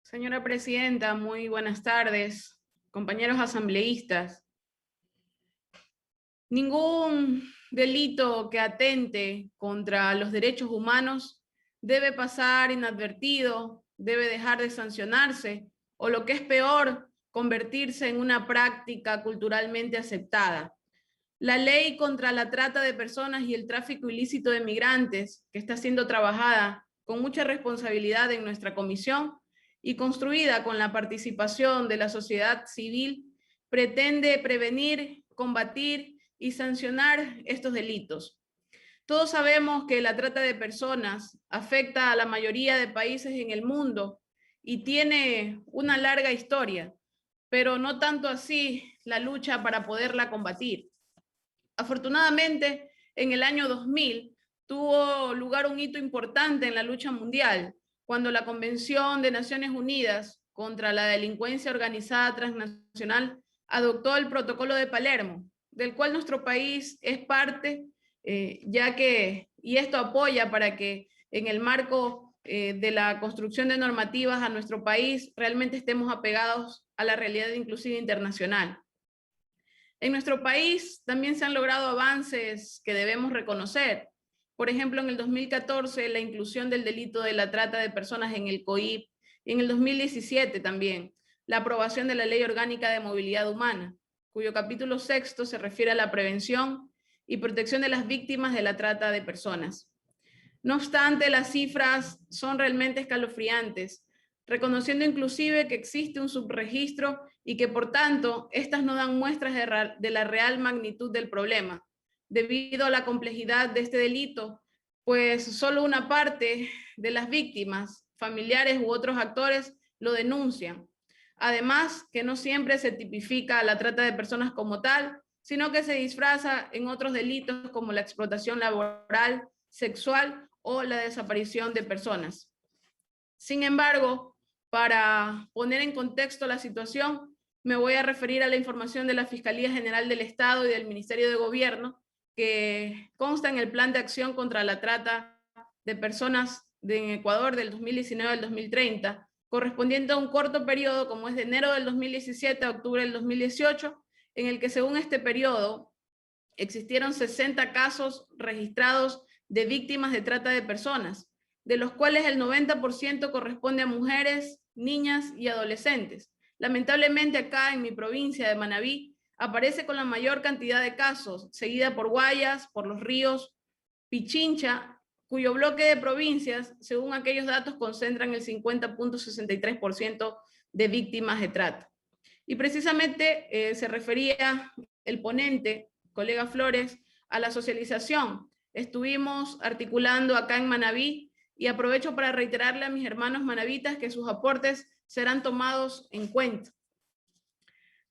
Señora Presidenta, muy buenas tardes. Compañeros asambleístas, ningún delito que atente contra los derechos humanos debe pasar inadvertido, debe dejar de sancionarse, o lo que es peor, convertirse en una práctica culturalmente aceptada. La ley contra la trata de personas y el tráfico ilícito de migrantes, que está siendo trabajada con mucha responsabilidad en nuestra comisión y construida con la participación de la sociedad civil, pretende prevenir, combatir y sancionar estos delitos. Todos sabemos que la trata de personas afecta a la mayoría de países en el mundo y tiene una larga historia, pero no tanto así la lucha para poderla combatir. Afortunadamente, en el año 2000 tuvo lugar un hito importante en la lucha mundial, cuando la Convención de Naciones Unidas contra la Delincuencia Organizada Transnacional adoptó el Protocolo de Palermo, del cual nuestro país es parte, y esto apoya para que en el marco de la construcción de normativas a nuestro país realmente estemos apegados a la realidad inclusiva internacional. En nuestro país también se han logrado avances que debemos reconocer. Por ejemplo, en el 2014, la inclusión del delito de la trata de personas en el COIP, y en el 2017 también, la aprobación de la Ley Orgánica de Movilidad Humana, cuyo capítulo 6 se refiere a la prevención y protección de las víctimas de la trata de personas. No obstante, las cifras son realmente escalofriantes, reconociendo inclusive que existe un subregistro y que por tanto estas no dan muestras de la real magnitud del problema, debido a la complejidad de este delito, pues solo una parte de las víctimas, familiares u otros actores lo denuncian. Además, que no siempre se tipifica la trata de personas como tal, sino que se disfraza en otros delitos como la explotación laboral, sexual o la desaparición de personas. Sin embargo, para poner en contexto la situación, me voy a referir a la información de la Fiscalía General del Estado y del Ministerio de Gobierno, que consta en el Plan de Acción contra la Trata de Personas en Ecuador del 2019 al 2030, correspondiente a un corto periodo como es de enero del 2017 a octubre del 2018, en el que según este periodo existieron 60 casos registrados de víctimas de trata de personas, de los cuales el 90% corresponde a mujeres, niñas y adolescentes. Lamentablemente acá en mi provincia de Manabí aparece con la mayor cantidad de casos, seguida por Guayas, por Los Ríos, Pichincha, cuyo bloque de provincias, según aquellos datos, concentran el 50.63% de víctimas de trata. Y precisamente se refería el ponente, colega Flores, a la socialización. Estuvimos articulando acá en Manabí y aprovecho para reiterarle a mis hermanos manavitas que sus aportes serán tomados en cuenta.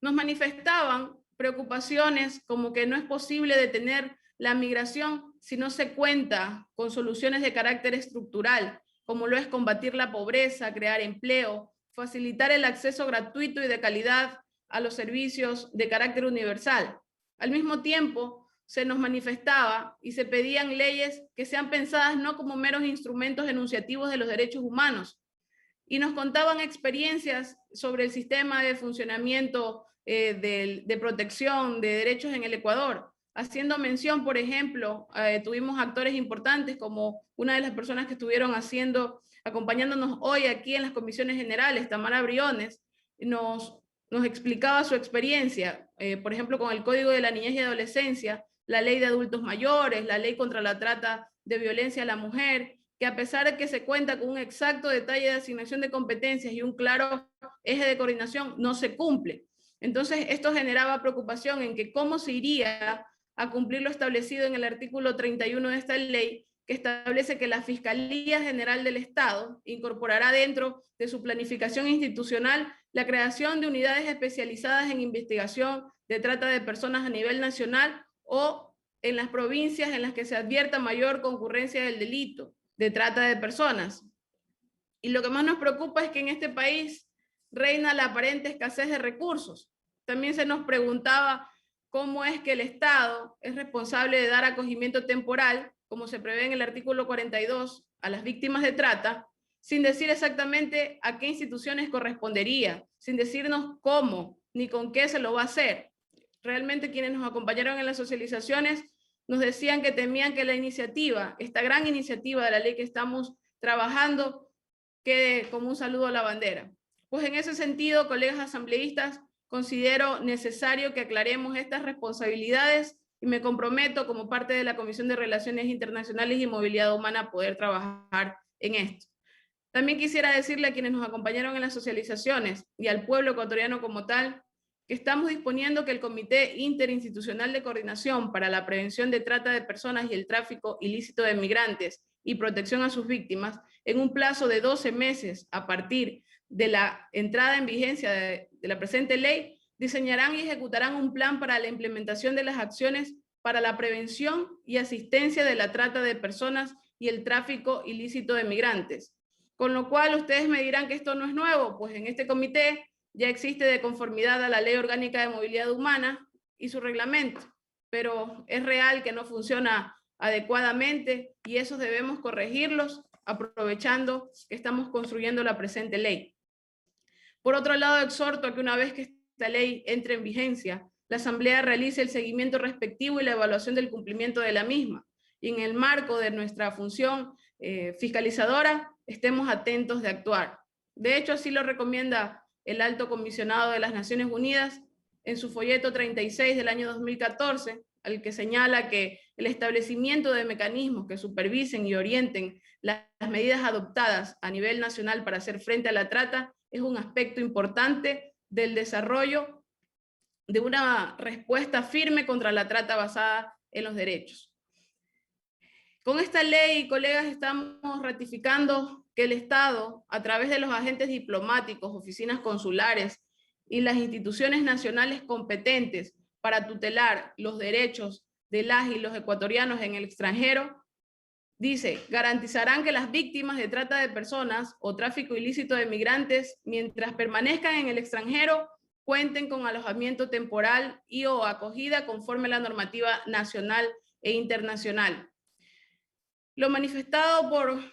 Nos manifestaban preocupaciones como que no es posible detener la migración si no se cuenta con soluciones de carácter estructural, como lo es combatir la pobreza, crear empleo, facilitar el acceso gratuito y de calidad a los servicios de carácter universal. Al mismo tiempo, se nos manifestaba y se pedían leyes que sean pensadas no como meros instrumentos enunciativos de los derechos humanos, y nos contaban experiencias sobre el sistema de funcionamiento de protección de derechos en el Ecuador, haciendo mención, por ejemplo, tuvimos actores importantes como una de las personas que estuvieron acompañándonos hoy aquí en las comisiones generales, Tamara Briones, nos explicaba su experiencia, por ejemplo, con el Código de la Niñez y Adolescencia, la Ley de Adultos Mayores, la Ley contra la Trata de Violencia a la Mujer, que a pesar de que se cuenta con un exacto detalle de asignación de competencias y un claro eje de coordinación, no se cumple. Entonces, esto generaba preocupación en que cómo se iría a cumplir lo establecido en el artículo 31 de esta ley, que establece que la Fiscalía General del Estado incorporará dentro de su planificación institucional la creación de unidades especializadas en investigación de trata de personas a nivel nacional o en las provincias en las que se advierta mayor concurrencia del delito de trata de personas. Y lo que más nos preocupa es que en este país reina la aparente escasez de recursos. También se nos preguntaba cómo es que el Estado es responsable de dar acogimiento temporal, como se prevé en el artículo 42 a las víctimas de trata, sin decir exactamente a qué instituciones correspondería, sin decirnos cómo ni con qué se lo va a hacer. Realmente quienes nos acompañaron en las socializaciones nos decían que temían que la iniciativa, esta gran iniciativa de la ley que estamos trabajando, quede como un saludo a la bandera. Pues en ese sentido, colegas asambleístas, considero necesario que aclaremos estas responsabilidades y me comprometo como parte de la Comisión de Relaciones Internacionales y Movilidad Humana a poder trabajar en esto. También quisiera decirle a quienes nos acompañaron en las socializaciones y al pueblo ecuatoriano como tal, que estamos disponiendo que el Comité Interinstitucional de Coordinación para la Prevención de Trata de Personas y el Tráfico Ilícito de Migrantes y Protección a sus Víctimas, en un plazo de 12 meses a partir de la entrada en vigencia de la presente ley, diseñarán y ejecutarán un plan para la implementación de las acciones para la prevención y asistencia de la trata de personas y el tráfico ilícito de migrantes. Con lo cual ustedes me dirán que esto no es nuevo, pues en este comité ya existe de conformidad a la Ley Orgánica de Movilidad Humana y su reglamento, pero es real que no funciona adecuadamente y esos debemos corregirlos aprovechando que estamos construyendo la presente ley. Por otro lado, exhorto a que una vez que esta ley entre en vigencia, la Asamblea realice el seguimiento respectivo y la evaluación del cumplimiento de la misma, y en el marco de nuestra función fiscalizadora estemos atentos de actuar. De hecho, así lo recomienda el Alto Comisionado de las Naciones Unidas en su folleto 36 del año 2014, al que señala que el establecimiento de mecanismos que supervisen y orienten las medidas adoptadas a nivel nacional para hacer frente a la trata es un aspecto importante del desarrollo de una respuesta firme contra la trata basada en los derechos. Con esta ley, colegas, estamos ratificando que el Estado, a través de los agentes diplomáticos, oficinas consulares y las instituciones nacionales competentes para tutelar los derechos de las y los ecuatorianos en el extranjero, dice, garantizarán que las víctimas de trata de personas o tráfico ilícito de migrantes, mientras permanezcan en el extranjero, cuenten con alojamiento temporal y o acogida conforme a la normativa nacional e internacional. Lo manifestado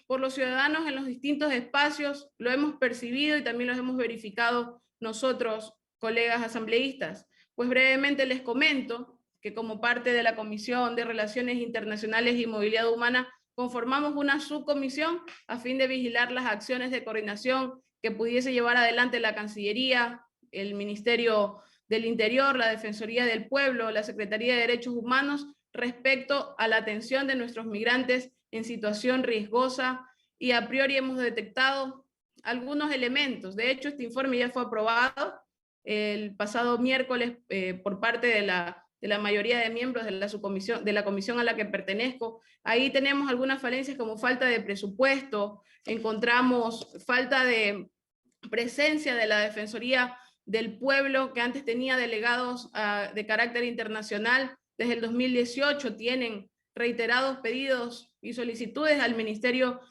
por los ciudadanos en los distintos espacios lo hemos percibido y también lo hemos verificado nosotros, colegas asambleístas. Pues brevemente les comento que como parte de la Comisión de Relaciones Internacionales y Movilidad Humana conformamos una subcomisión a fin de vigilar las acciones de coordinación que pudiese llevar adelante la Cancillería, el Ministerio del Interior, la Defensoría del Pueblo, la Secretaría de Derechos Humanos respecto a la atención de nuestros migrantes en situación riesgosa y a priori hemos detectado algunos elementos. De hecho, este informe ya fue aprobado el pasado miércoles por parte de la mayoría de miembros de la subcomisión, de la comisión a la que pertenezco. Ahí tenemos algunas falencias como falta de presupuesto, encontramos falta de presencia de la Defensoría del Pueblo, que antes tenía delegados de carácter internacional. Desde el 2018 tienen reiterados pedidos y solicitudes al Ministerio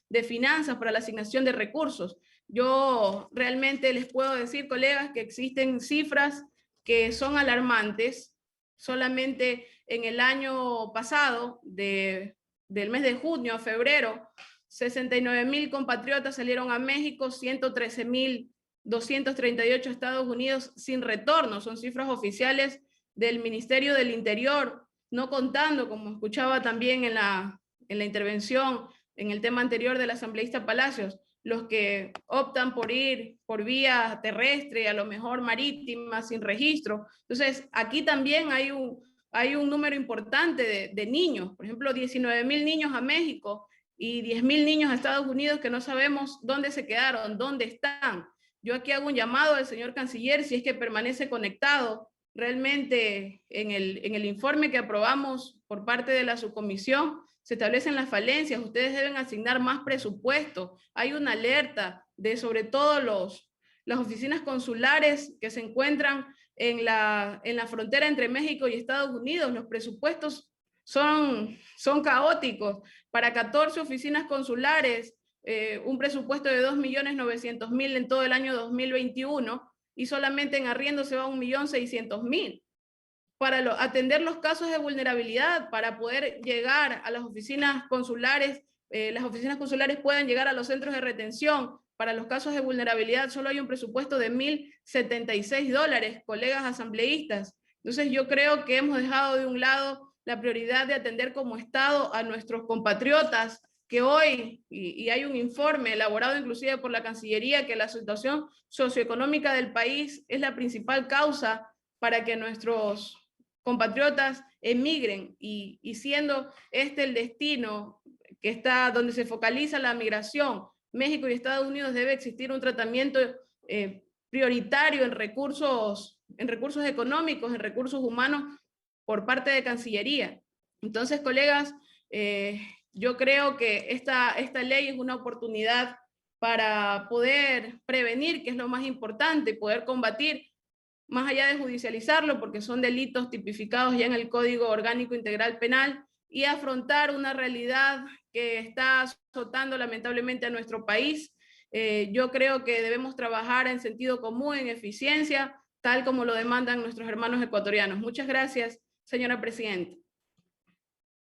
de Finanzas para la asignación de recursos. Yo realmente les puedo decir, colegas, que existen cifras que son alarmantes. Solamente en el año pasado, del mes de junio a febrero, 69,000 compatriotas salieron a México, 113,238 a Estados Unidos sin retorno. Son cifras oficiales del Ministerio del Interior, no contando, como escuchaba también en la intervención en el tema anterior del asambleísta Palacios, los que optan por ir por vía terrestre, a lo mejor marítima, sin registro. Entonces, aquí también hay un número importante de niños, por ejemplo, 19,000 niños a México y 10,000 niños a Estados Unidos que no sabemos dónde se quedaron, dónde están. Yo aquí hago un llamado al señor canciller, si es que permanece conectado. Realmente en el informe que aprobamos por parte de la subcomisión se establecen las falencias, ustedes deben asignar más presupuesto, hay una alerta de sobre todo las oficinas consulares que se encuentran en la frontera entre México y Estados Unidos, los presupuestos son caóticos, para 14 oficinas consulares, un presupuesto de 2.900.000 en todo el año 2021, y solamente en arriendo se va 1.600.000. Para atender los casos de vulnerabilidad, para poder llegar a las oficinas consulares las oficinas consulares puedan llegar a los centros de retención. Para los casos de vulnerabilidad solo hay un presupuesto de $1,076, colegas asambleístas. Entonces yo creo que hemos dejado de un lado la prioridad de atender como Estado a nuestros compatriotas que hoy, y hay un informe elaborado inclusive por la Cancillería, que la situación socioeconómica del país es la principal causa para que nuestros compatriotas emigren, y siendo este el destino que está donde se focaliza la migración, México y Estados Unidos, debe existir un tratamiento prioritario en recursos económicos, en recursos humanos por parte de Cancillería. Entonces, colegas, yo creo que esta ley es una oportunidad para poder prevenir, que es lo más importante, poder combatir, más allá de judicializarlo, porque son delitos tipificados ya en el Código Orgánico Integral Penal, y afrontar una realidad que está azotando lamentablemente a nuestro país. Yo creo que debemos trabajar en sentido común, en eficiencia, tal como lo demandan nuestros hermanos ecuatorianos. Muchas gracias, señora presidenta.